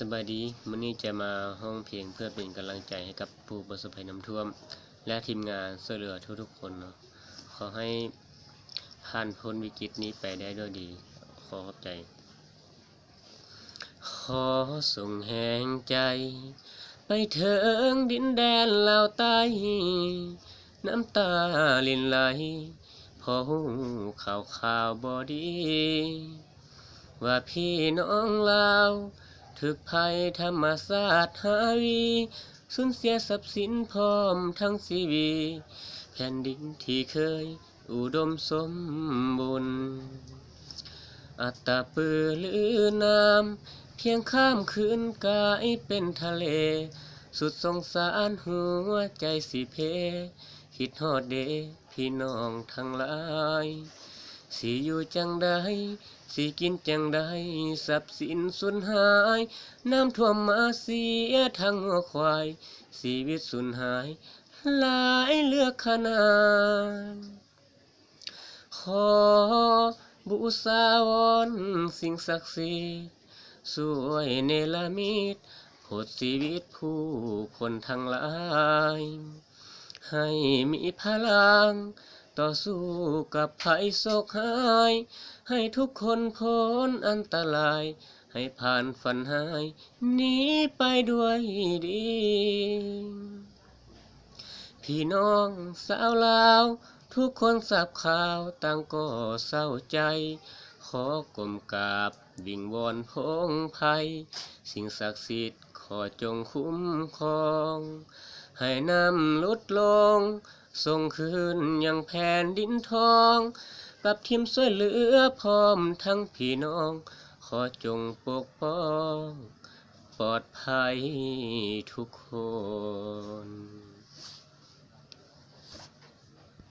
สบายดีมื้อนี้จะมาห้องเพลงเพื่อเป็นกำลังใจให้กับผู้ประสบภัยน้ำท่วมและทีมงานช่วยเหลือทุกๆคนเนาะขอให้ผ่านพ้นวิกฤตนี้ไปได้ด้วยดีขอขอบใจขอส่งแห่งใจไปถึงดินแดนลาวใต้น้ำตาลินไหลพอหูข่าวบ่ดีว่าพี่น้องลาวถึกภัยธรรมศาสตร์หาวีสูญเสียทรัพย์สินพร้อมทั้งชีวิตแผ่นดินที่เคยอุดมสมบูรณ์อัตตปือลือน้ำเพียงข้ามคืนกลายเป็นทะเลสุดสงสารหัวใจสิเพคิดฮอดเดพี่น้องทั้งหลายสิอยู่จังใดสิกินจังใดทรัพย์สินสูญหายน้ำท่วมมาเสียทั้งหัวควายชีวิตสูญหายหลายเหลือขนาดขอบูชาวอนสิ่งศักดิ์สิทธิ์ช่วยเนรมิตโปรดชีวิตผู้คนทั้งหลายให้มีพลังต่อสู้กับภัยโศกหายให้ทุกคนพ้นอันตรายให้ผ่านฝันหายหนีไปด้วยดีพี่น้องสาวลาวทุกคนทราบข่าวต่างก็เศร้าใจขอกรมกราบวิงวอนพงภัยสิ่งศักดิ์สิทธิ์ขอจงคุ้มครองให้น้ำลดลงส่งคืนยังแผ่นดินทองกับทีมช่วยเหลือพร้อมทั้งพี่น้องขอจงปกป้องปลอดภัยทุกคน